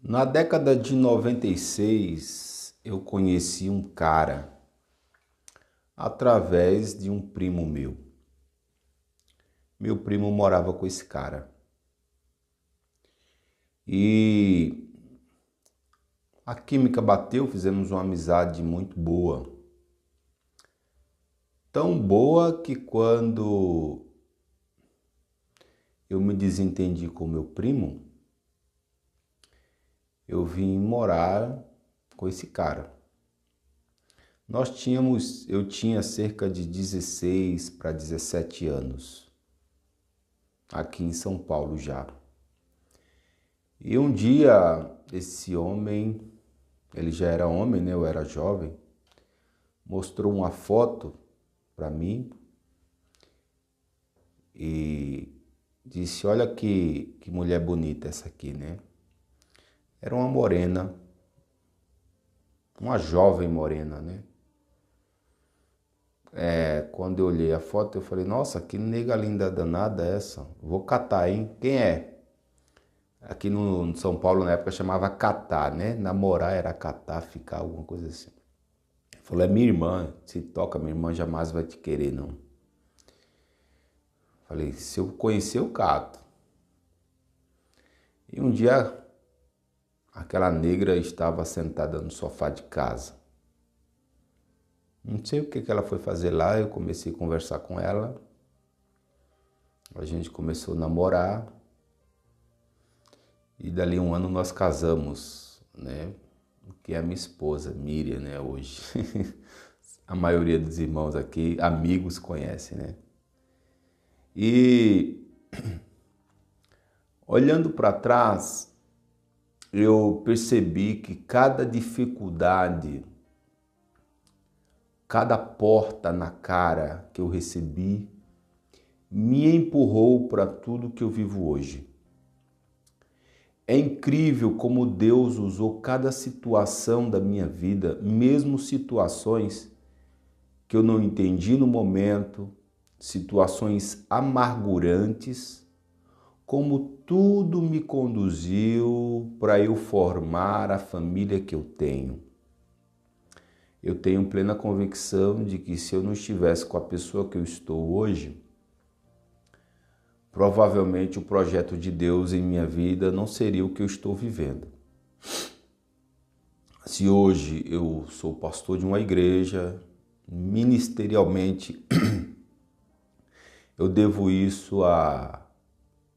Na década de 96, eu conheci um cara através de um primo meu. Meu primo morava com esse cara. E a química bateu, fizemos uma amizade muito boa. Tão boa que quando eu me desentendi com meu primo, eu vim morar com esse cara. Eu tinha cerca de 16 para 17 anos, aqui em São Paulo já. E um dia, esse homem, ele já era homem, né? Eu era jovem, mostrou uma foto para mim e disse, olha que mulher bonita essa aqui, né? Era uma morena, uma jovem morena, né? Quando eu olhei a foto, eu falei, nossa, que nega linda danada essa. Vou catar, hein? Quem é? Aqui no São Paulo, na época, chamava catar, né? Namorar era catar, ficar, alguma coisa assim. Ele falou, é minha irmã, se toca, minha irmã jamais vai te querer, não. Falei, se eu conhecer, eu cato. E um dia, aquela negra estava sentada no sofá de casa. Não sei o que ela foi fazer lá, eu comecei a conversar com ela. A gente começou a namorar. E dali um ano nós casamos, né? Que é a minha esposa, Miriam, né, hoje. A maioria dos irmãos aqui, amigos, conhecem, né? E olhando para trás, eu percebi que cada dificuldade, cada porta na cara que eu recebi, me empurrou para tudo que eu vivo hoje. É incrível como Deus usou cada situação da minha vida, mesmo situações que eu não entendi no momento, situações amargurantes, como tudo me conduziu para eu formar a família que eu tenho. Eu tenho plena convicção de que se eu não estivesse com a pessoa que eu estou hoje, provavelmente o projeto de Deus em minha vida não seria o que eu estou vivendo. Se hoje eu sou pastor de uma igreja, ministerialmente, eu devo isso a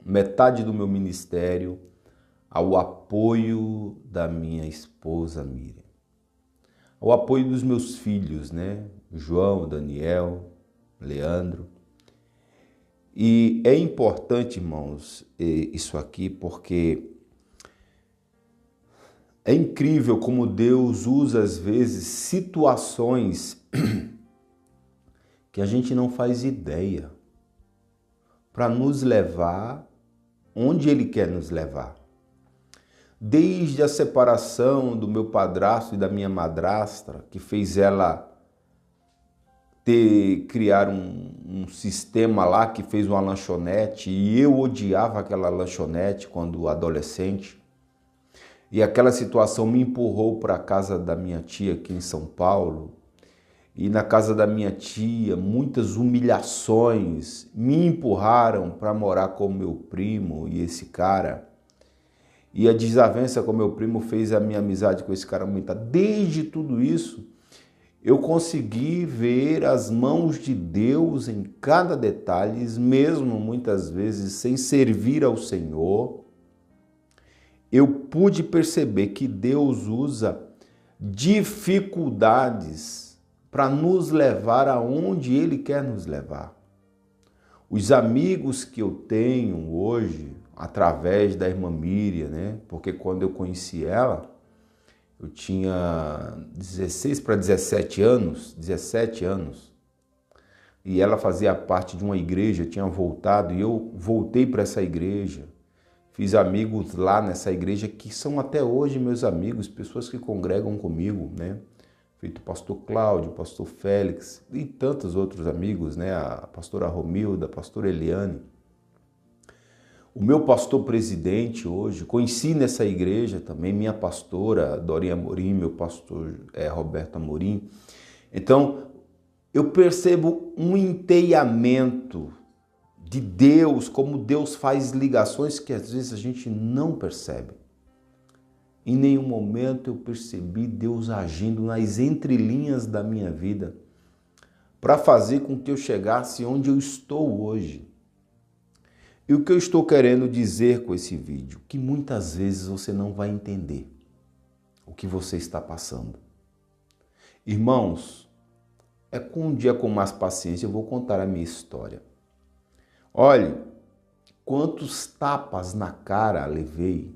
metade do meu ministério ao apoio da minha esposa Miriam. Ao apoio dos meus filhos, né? João, Daniel, Leandro. E é importante, irmãos, isso aqui, porque é incrível como Deus usa, às vezes, situações que a gente não faz ideia para nos levar onde Ele quer nos levar. Desde a separação do meu padrasto e da minha madrasta, que fez ela criar um sistema lá que fez uma lanchonete e eu odiava aquela lanchonete quando adolescente. E aquela situação me empurrou para a casa da minha tia aqui em São Paulo. E na casa da minha tia, muitas humilhações me empurraram para morar com meu primo e esse cara. E a desavença com meu primo fez a minha amizade com esse cara aumentar. Desde tudo isso, eu consegui ver as mãos de Deus em cada detalhe, mesmo muitas vezes sem servir ao Senhor. Eu pude perceber que Deus usa dificuldades para nos levar aonde Ele quer nos levar. Os amigos que eu tenho hoje, através da irmã Miriam, né? Porque quando eu conheci ela, eu tinha 16 para 17 anos, e ela fazia parte de uma igreja, tinha voltado, e eu voltei para essa igreja. Fiz amigos lá nessa igreja que são até hoje meus amigos, pessoas que congregam comigo, né? Feito o pastor Cláudio, pastor Félix e tantos outros amigos, né? A pastora Romilda, a pastora Eliane. O meu pastor presidente hoje, conheci nessa igreja também, minha pastora Dorinha Amorim, meu pastor Roberto Amorim. Então, eu percebo um inteiamento de Deus, como Deus faz ligações que às vezes a gente não percebe. Em nenhum momento eu percebi Deus agindo nas entrelinhas da minha vida para fazer com que eu chegasse onde eu estou hoje. E o que eu estou querendo dizer com esse vídeo? Que muitas vezes você não vai entender o que você está passando. Irmãos, com um dia com mais paciência eu vou contar a minha história. Olhe, quantos tapas na cara levei,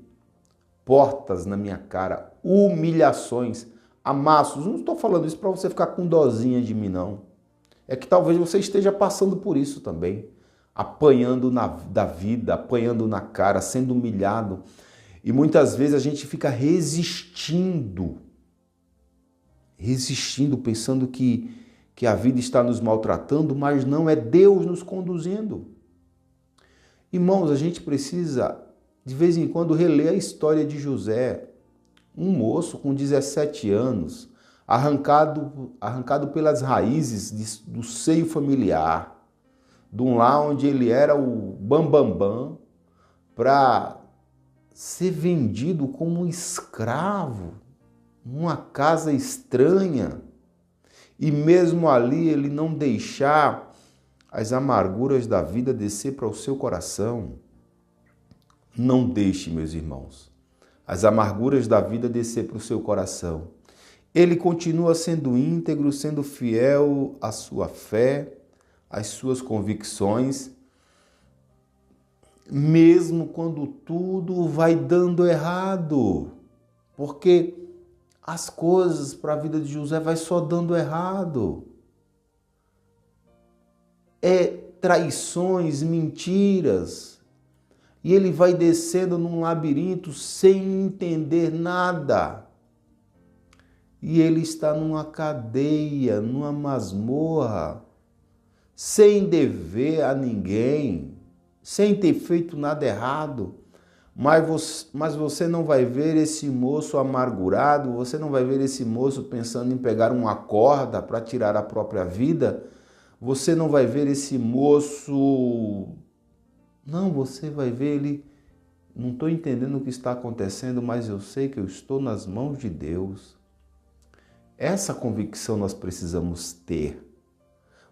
portas na minha cara, humilhações, amassos. Não estou falando isso para você ficar com dozinha de mim, não. É que talvez você esteja passando por isso também, apanhando da vida, apanhando na cara, sendo humilhado. E muitas vezes a gente fica resistindo, pensando que a vida está nos maltratando, mas não, é Deus nos conduzindo. Irmãos, a gente precisa, de vez em quando, reler a história de José, um moço com 17 anos, arrancado pelas raízes do seio familiar, de um lar onde ele era o bambambam, para ser vendido como um escravo, numa casa estranha, e mesmo ali ele não deixar as amarguras da vida descer para o seu coração. Não deixe, meus irmãos, as amarguras da vida descer para o seu coração. Ele continua sendo íntegro, sendo fiel à sua fé, às suas convicções, mesmo quando tudo vai dando errado. Porque as coisas para a vida de José vai só dando errado. Traições, mentiras. E ele vai descendo num labirinto sem entender nada. E ele está numa cadeia, numa masmorra, sem dever a ninguém, sem ter feito nada errado. Mas você não vai ver esse moço amargurado, você não vai ver esse moço pensando em pegar uma corda para tirar a própria vida. Você não vai ver esse moço... Não, você vai ver ele... Não estou entendendo o que está acontecendo, mas eu sei que eu estou nas mãos de Deus. Essa convicção nós precisamos ter.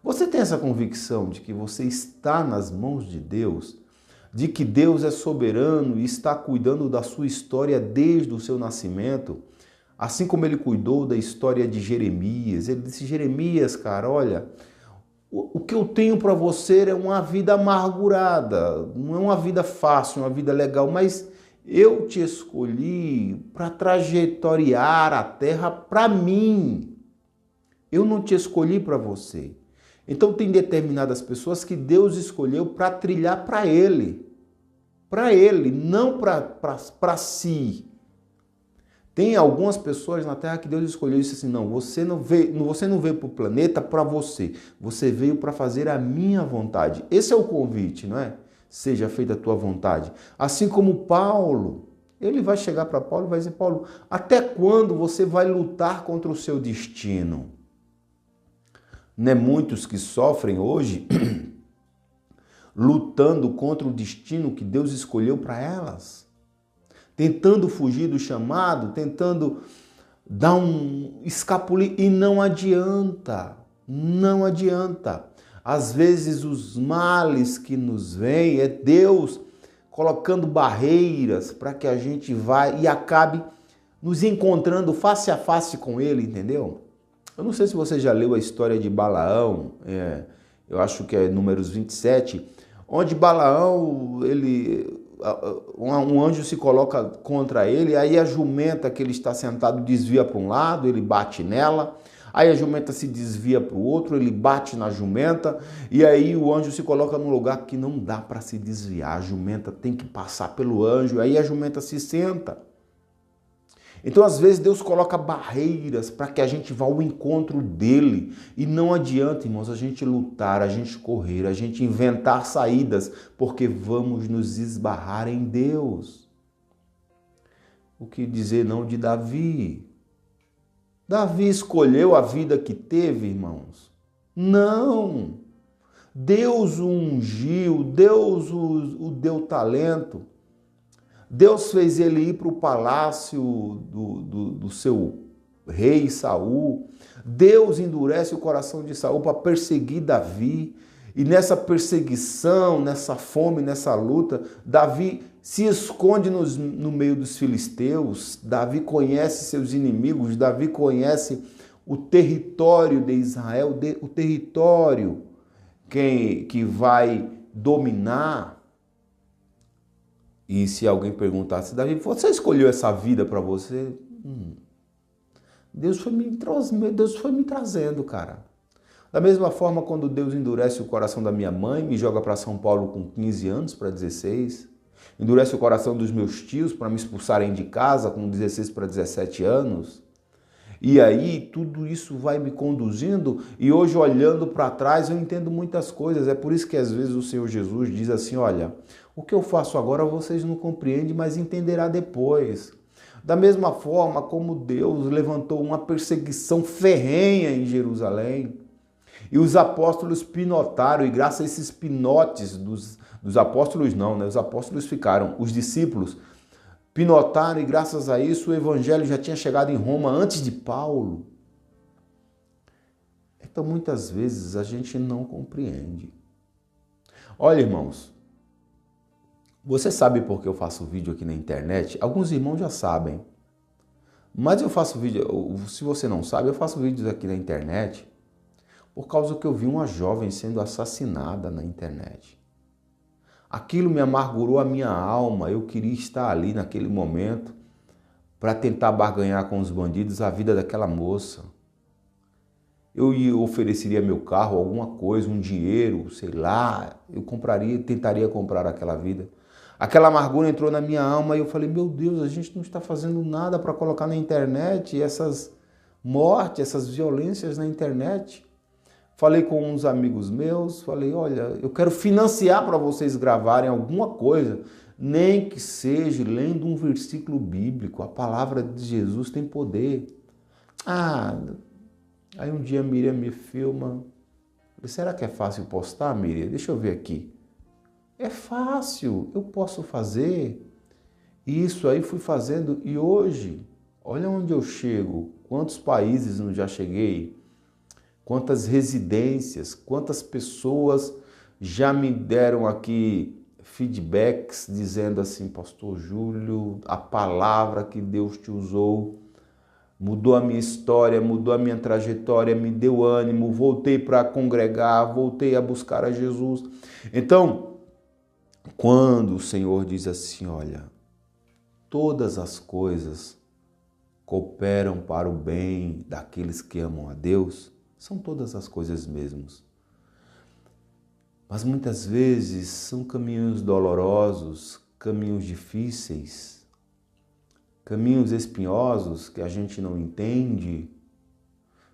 Você tem essa convicção de que você está nas mãos de Deus? De que Deus é soberano e está cuidando da sua história desde o seu nascimento? Assim como ele cuidou da história de Jeremias. Ele disse, Jeremias, cara, olha... O que eu tenho para você é uma vida amargurada, não é uma vida fácil, uma vida legal, mas eu te escolhi para trajetoriar a terra para mim. Eu não te escolhi para você. Então tem determinadas pessoas que Deus escolheu para trilhar para Ele, não para si. Tem algumas pessoas na Terra que Deus escolheu e disse assim, não, você não veio para o planeta para você, você veio para fazer a minha vontade. Esse é o convite, não é? Seja feita a tua vontade. Assim como Paulo, ele vai chegar para Paulo e vai dizer, Paulo, até quando você vai lutar contra o seu destino? Não é muitos que sofrem hoje lutando contra o destino que Deus escolheu para elas? Tentando fugir do chamado, tentando dar um escapulir, e não adianta, não adianta. Às vezes os males que nos vêm é Deus colocando barreiras para que a gente vá e acabe nos encontrando face a face com Ele, entendeu? Eu não sei se você já leu a história de Balaão, eu acho que é Números 27, onde Balaão, um anjo se coloca contra ele, aí a jumenta que ele está sentado desvia para um lado, ele bate nela, aí a jumenta se desvia para o outro, ele bate na jumenta, e aí o anjo se coloca num lugar que não dá para se desviar, a jumenta tem que passar pelo anjo, aí a jumenta se senta. Então, às vezes, Deus coloca barreiras para que a gente vá ao encontro dele. E não adianta, irmãos, a gente lutar, a gente correr, a gente inventar saídas, porque vamos nos esbarrar em Deus. O que dizer não de Davi? Davi escolheu a vida que teve, irmãos? Não! Deus o ungiu, Deus o deu talento. Deus fez ele ir para o palácio do seu rei Saul. Deus endurece o coração de Saul para perseguir Davi. E nessa perseguição, nessa fome, nessa luta, Davi se esconde no meio dos filisteus. Davi conhece seus inimigos. Davi conhece o território de Israel, o território que vai dominar. E se alguém perguntasse, Davi, você escolheu essa vida para você? Deus foi me trazendo, cara. Da mesma forma, quando Deus endurece o coração da minha mãe, me joga para São Paulo com 15 anos para 16, endurece o coração dos meus tios para me expulsarem de casa com 16 para 17 anos. E aí tudo isso vai me conduzindo e hoje olhando para trás eu entendo muitas coisas. É por isso que às vezes o Senhor Jesus diz assim, olha, o que eu faço agora vocês não compreendem, mas entenderá depois. Da mesma forma como Deus levantou uma perseguição ferrenha em Jerusalém e os apóstolos pinotaram, e graças a esses pinotes dos apóstolos não, né? Os apóstolos ficaram, os discípulos pinotaram e graças a isso o evangelho já tinha chegado em Roma antes de Paulo. Então muitas vezes a gente não compreende. Olha, irmãos, você sabe por que eu faço vídeo aqui na internet? Alguns irmãos já sabem. Mas eu faço vídeo, se você não sabe, eu faço vídeos aqui na internet por causa que eu vi uma jovem sendo assassinada na internet. Aquilo me amargurou a minha alma, eu queria estar ali naquele momento para tentar barganhar com os bandidos a vida daquela moça. Eu ofereceria meu carro, alguma coisa, um dinheiro, sei lá, eu tentaria comprar aquela vida. Aquela amargura entrou na minha alma e eu falei, meu Deus, a gente não está fazendo nada para colocar na internet essas mortes, essas violências na internet. Falei com uns amigos meus, falei, olha, eu quero financiar para vocês gravarem alguma coisa, nem que seja lendo um versículo bíblico, a palavra de Jesus tem poder. Aí um dia a Miriam me filma, falei, será que é fácil postar, Miriam? Deixa eu ver aqui. É fácil, eu posso fazer. E isso aí fui fazendo e hoje, olha onde eu chego, quantos países não já cheguei, quantas residências, quantas pessoas já me deram aqui feedbacks dizendo assim, Pastor Júlio, a palavra que Deus te usou mudou a minha história, mudou a minha trajetória, me deu ânimo, voltei para congregar, voltei a buscar a Jesus. Então, quando o Senhor diz assim, olha, todas as coisas cooperam para o bem daqueles que amam a Deus, são todas as coisas mesmos. Mas muitas vezes são caminhos dolorosos, caminhos difíceis, caminhos espinhosos que a gente não entende.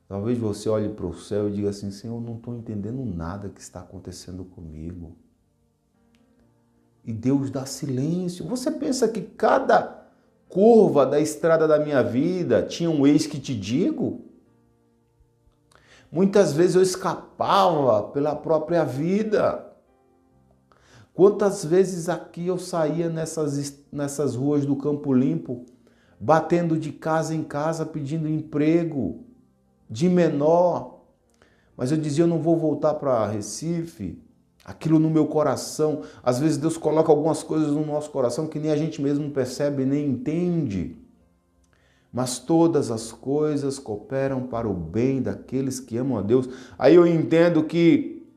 Talvez você olhe para o céu e diga assim, Senhor, eu não estou entendendo nada que está acontecendo comigo. E Deus dá silêncio. Você pensa que cada curva da estrada da minha vida tinha um eis que te digo? Muitas vezes eu escapava pela própria vida. Quantas vezes aqui eu saía nessas ruas do Campo Limpo, batendo de casa em casa, pedindo emprego, de menor. Mas eu dizia, eu não vou voltar para Recife. Aquilo no meu coração. Às vezes Deus coloca algumas coisas no nosso coração que nem a gente mesmo percebe, nem entende. Mas todas as coisas cooperam para o bem daqueles que amam a Deus. Aí eu entendo que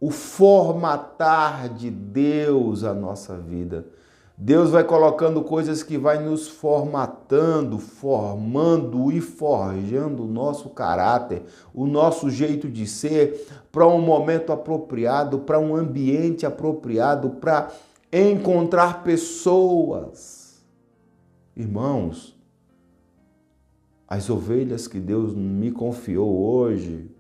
o formatar de Deus a nossa vida, Deus vai colocando coisas que vai nos formatando, formando e forjando o nosso caráter, o nosso jeito de ser, para um momento apropriado, para um ambiente apropriado, para encontrar pessoas. Irmãos, As ovelhas que Deus me confiou hoje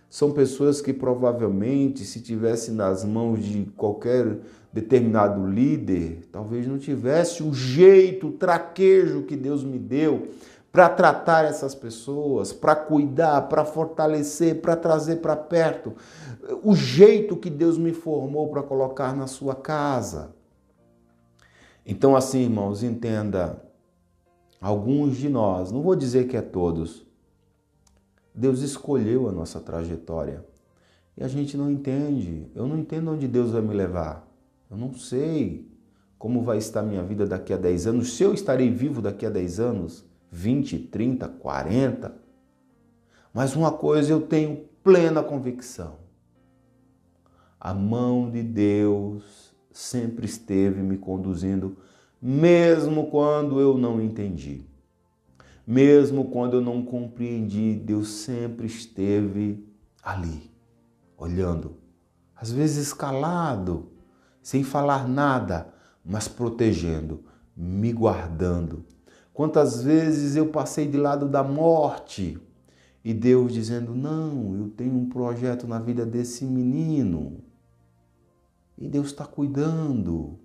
são pessoas que provavelmente, se tivesse nas mãos de qualquer determinado líder, talvez não tivesse o jeito, o traquejo que Deus me deu para tratar essas pessoas, para cuidar, para fortalecer, para trazer para perto. O jeito que Deus me formou para colocar na sua casa. Então, assim, irmãos, entenda, alguns de nós, não vou dizer que é todos, Deus escolheu a nossa trajetória e a gente não entende. Eu não entendo onde Deus vai me levar. Eu não sei como vai estar minha vida daqui a 10 anos, se eu estarei vivo daqui a 10 anos, 20, 30, 40. Mas uma coisa eu tenho plena convicção. A mão de Deus sempre esteve me conduzindo, mesmo quando eu não entendi. Mesmo quando eu não compreendi, Deus sempre esteve ali, olhando. Às vezes calado, sem falar nada, mas protegendo, me guardando. Quantas vezes eu passei de lado da morte e Deus dizendo, não, eu tenho um projeto na vida desse menino. E Deus está cuidando.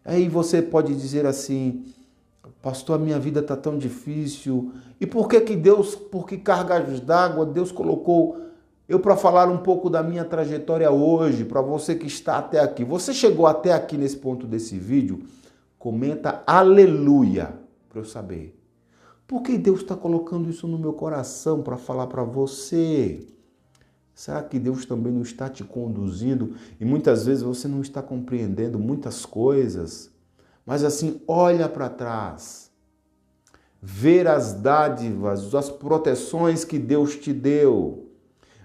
Aí você pode dizer assim, pastor, a minha vida está tão difícil. E por que cargas d'água Deus colocou eu para falar um pouco da minha trajetória hoje, para você que está até aqui. Você chegou até aqui nesse ponto desse vídeo? Comenta aleluia para eu saber. Por que Deus está colocando isso no meu coração para falar para você? Será que Deus também não está te conduzindo? E muitas vezes você não está compreendendo muitas coisas. Mas assim, olha para trás. Ver as dádivas, as proteções que Deus te deu.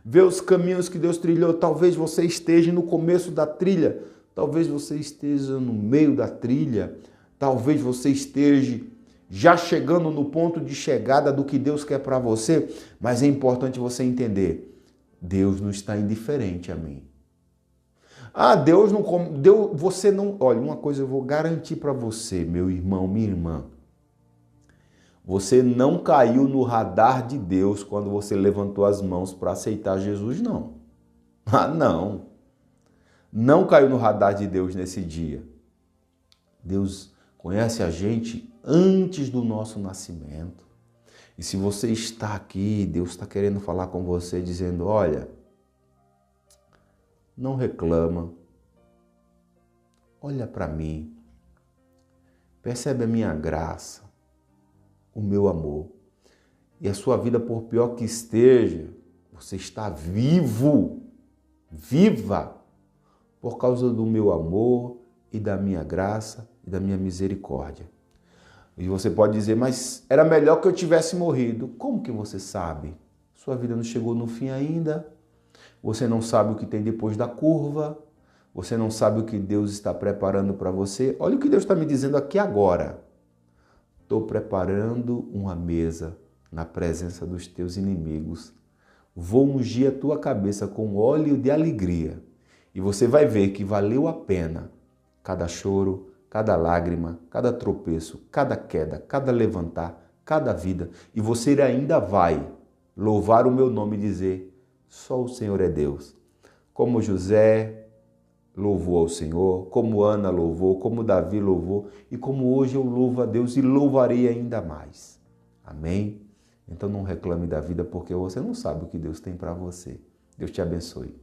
Ver os caminhos que Deus trilhou. Talvez você esteja no começo da trilha. Talvez você esteja no meio da trilha. Talvez você esteja já chegando no ponto de chegada do que Deus quer para você. Mas é importante você entender. Deus não está indiferente a mim. Deus não... você não... Olha, uma coisa eu vou garantir para você, meu irmão, minha irmã. Você não caiu no radar de Deus quando você levantou as mãos para aceitar Jesus, não. Não. Não caiu no radar de Deus nesse dia. Deus conhece a gente antes do nosso nascimento. E se você está aqui, Deus está querendo falar com você, dizendo, olha, não reclama, olha para mim, percebe a minha graça, o meu amor. E a sua vida, por pior que esteja, você está vivo, viva, por causa do meu amor e da minha graça e da minha misericórdia. E você pode dizer, mas era melhor que eu tivesse morrido. Como que você sabe? Sua vida não chegou no fim ainda. Você não sabe o que tem depois da curva. Você não sabe o que Deus está preparando para você. Olha o que Deus está me dizendo aqui agora. Estou preparando uma mesa na presença dos teus inimigos. Vou ungir a tua cabeça com óleo de alegria. E você vai ver que valeu a pena cada choro, cada lágrima, cada tropeço, cada queda, cada levantar, cada vida. E você ainda vai louvar o meu nome e dizer, só o Senhor é Deus. Como José louvou ao Senhor, como Ana louvou, como Davi louvou e como hoje eu louvo a Deus e louvarei ainda mais. Amém? Então não reclame da vida porque você não sabe o que Deus tem para você. Deus te abençoe.